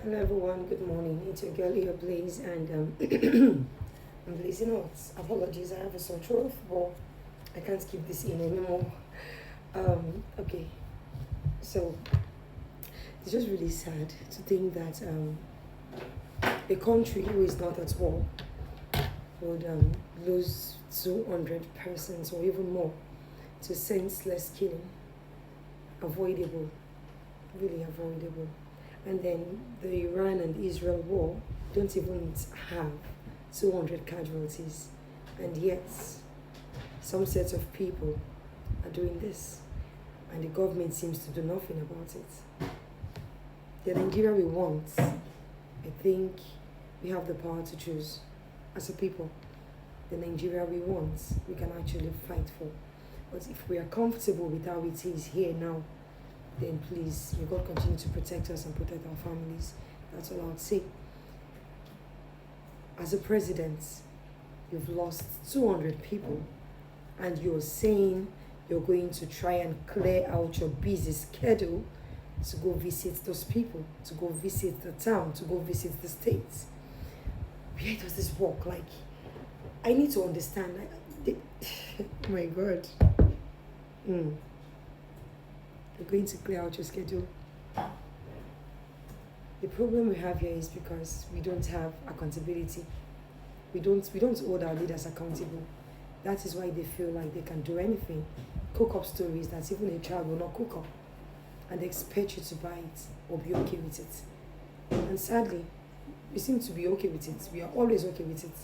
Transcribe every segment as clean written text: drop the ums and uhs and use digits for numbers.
Hello everyone, good morning. It's your girl here, Blaze, and I'm blazing out. Apologies, I have a sore throat, but I can't keep this in anymore. Okay, so it's just really sad to think that a country who is not at war would lose 200 persons or even more to senseless killing. Avoidable, really avoidable. And then the Iran and Israel war don't even have 200 casualties. And yet, some sets of people are doing this. And the government seems to do nothing about it. The Nigeria we want, I think we have the power to choose as a people. The Nigeria we want, we can actually fight for. But if we are comfortable with how it is here now, then please, may God continue to protect us and protect our families. That's all I would say. As a president, you've lost 200 people, and you're saying you're going to try and clear out your busy schedule to go visit those people, to go visit the town, to go visit the states. Where does this work? Like, I need to understand. Oh my God. You're going to clear out your schedule. The problem we have here is because we don't have accountability. We don't hold our leaders accountable. That is why they feel like they can do anything. Cook up stories that even a child will not cook up. And they expect you to buy it or be okay with it. And sadly, we seem to be okay with it. We are always okay with it.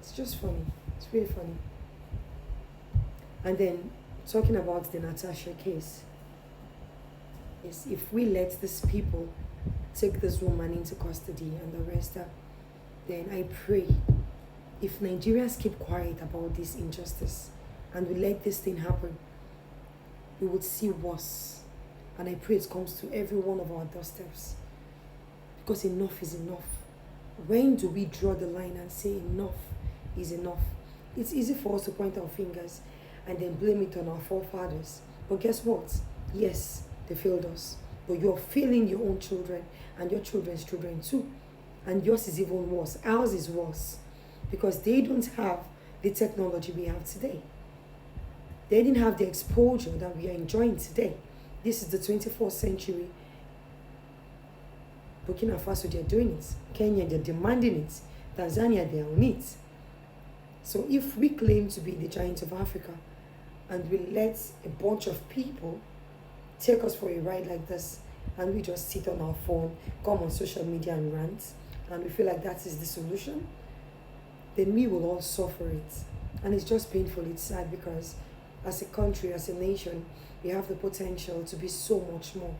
It's just funny. It's really funny. And then, talking about the Natasha case, is if we let these people take this woman into custody and arrest her, then I pray, if Nigerians keep quiet about this injustice and we let this thing happen, we would see worse. And I pray it comes to every one of our doorsteps. Because enough is enough. When do we draw the line and say enough is enough? It's easy for us to point our fingers and then blame it on our forefathers. But guess what? Yes, they failed us. But you're failing your own children and your children's children too. And yours is even worse. Ours is worse. Because they don't have the technology we have today. They didn't have the exposure that we are enjoying today. This is the 24th century. Burkina Faso, they're doing it. Kenya, they're demanding it. Tanzania, they're on it. So if we claim to be the giant of Africa, and we let a bunch of people take us for a ride like this, and we just sit on our phone, come on social media and rant, and we feel like that is the solution, then we will all suffer it. And it's just painful, it's sad, because as a country, as a nation, we have the potential to be so much more.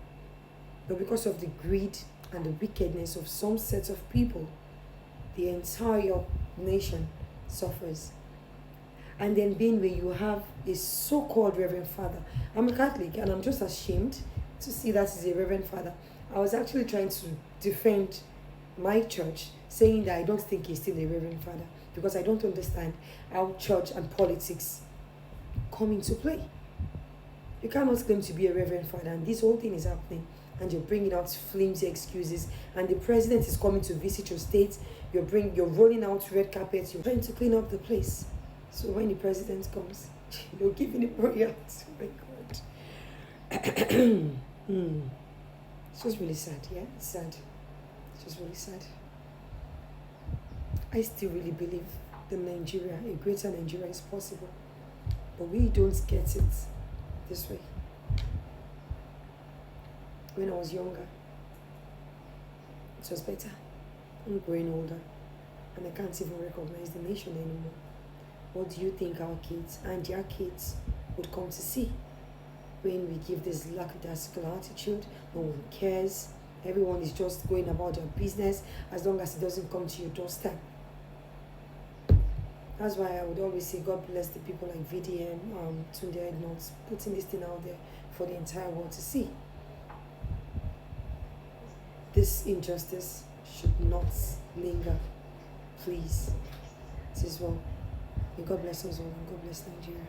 But because of the greed and the wickedness of some sets of people, the entire nation suffers. And then Benue, you have a so-called Reverend Father. I'm a Catholic and I'm just ashamed to see that he's a Reverend Father. I was actually trying to defend my church, saying that I don't think he's still a Reverend Father, because I don't understand how church and politics come into play. You cannot claim to be a Reverend Father and this whole thing is happening, and you're bringing out flimsy excuses, and the president is coming to visit your state. You're rolling out red carpets. You're trying to clean up the place. So when the president comes, you're giving him royalties. Oh my God. It's just really sad. Yeah, it's sad. It's just really sad. I still really believe that Nigeria, a greater Nigeria, is possible, but we don't get it this way. When I was younger, it was better. I'm growing older, and I can't even recognize the nation anymore. What do you think our kids and their kids would come to see when we give this lackadaisical attitude? No one cares. Everyone is just going about their business as long as it doesn't come to your doorstep. That's why I would always say, God bless the people like VDM, Tunde Edmonds, putting this thing out there for the entire world to see. This injustice should not linger. Please. This is well. May God bless us all, and God bless Nigeria.